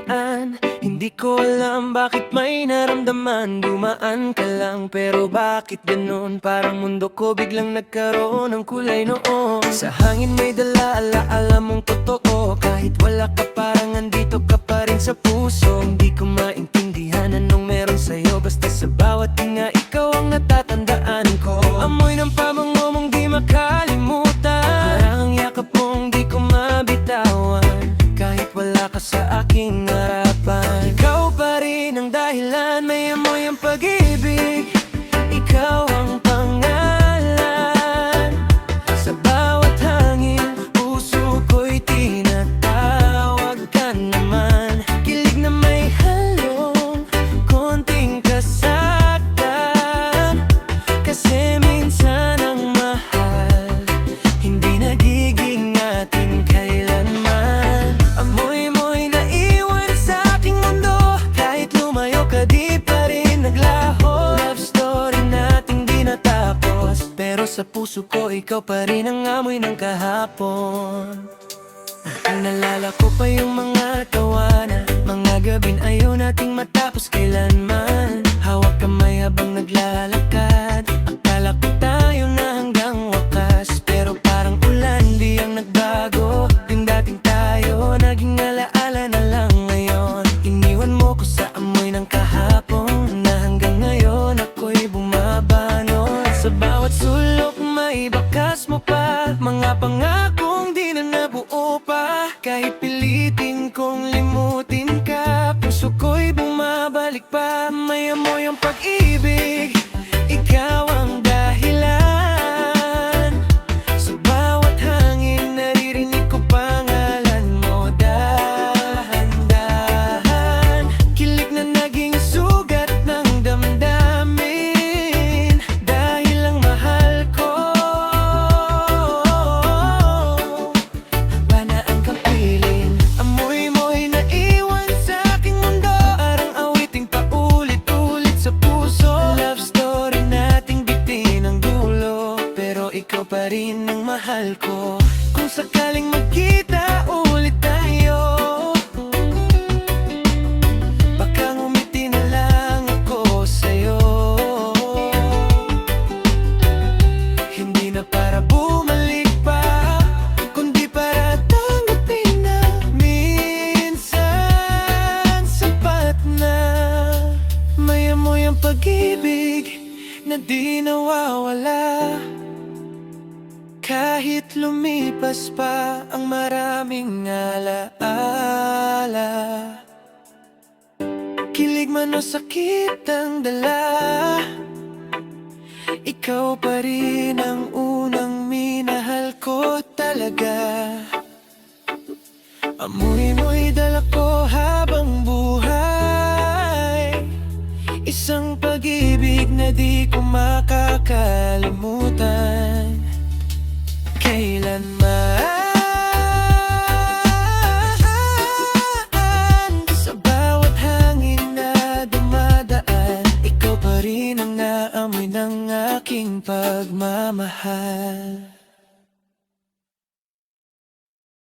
tanghalian. Hindi ko alam bakit may naramdaman. Dumaan ka lang pero bakit ganun? Parang mundo ko biglang nagkaroon ng kulay noon. Sa hangin may dala, alaala mong totoo. Kahit wala ka parang andito ka pa rin sa puso. Hindi ko maintindihan anong meron sa'yo, basta sa bawat tinga ikaw ang natatandaan ko. Amoy ng pabango mong di makalimutan, parang ang yakap mong di ko mabitawan. Kahit wala ka sa aking harapan, ikaw pa rin ang dahilan. May amoy ang pag-ibig, ikaw ang pangalan. Sa bawat hangin, puso ko'y tinatawag ka naman. Kilig na may halong konting kasaktan. Kasi minsan ang mahal hindi nagiging atin kailanman. Amoy-mo'y naiwan sa aking mundo, kahit lumayo ka di pa rin naglaho. Love story nating di natapos, pero sa puso ko ikaw pa rin ang amoy ng kahapon. Naalala ko pa yung mga tawanan, mga gabing ayaw nating matapos kailanman. Hawak kamay habang naglalakad, akala ko tayo na hanggang wakas. Pero parang ulan di ang nagbago, yung dating tayo naging alaala na lang ngayon. Iniwan mo ko sa amoy ng kahapon, na hanggang ngayon ako'y bumabangon. Sa bawat sulok may bakas mo pa, mga pangakong di na nabuo pa. Kahit pilitin kong limutin ka, puso ko'y bumabalik pa. May amoy ang pag-ibig, ikaw ang dahilan. Sa bawat hangin naririnig ko pangalan mo. Dahan-dahan, kilig na naging sugat ng damdamin. Dahil ang mahal ko, bana ang kapiling. Amoy-mo'y naiwan sa aking mundo, parang awiting paulit-ulit sa puso. Love story nating bitin ang dulo, pero ikaw pa rin ang mahal ko. Kung sakaling magkita ulit tayo, baka ngumiti na lang ako sa'yo. Hindi na para bumalik pa, kundi para tanggapin na minsan sapat na. May amoy ang pag-ibig na di nawawala, kahit lumipas pa ang maraming alaala. Kilig man o sakit ang dala, ikaw pa rin ang unang minahal ko talaga. Amoy-mo'y dala ko habang buhay, isang pag-ibig na di ko makakalimutan kailanman. Sa bawat hangin na dumadaan, ikaw pa rin ang naamoy ng aking pagmamahal.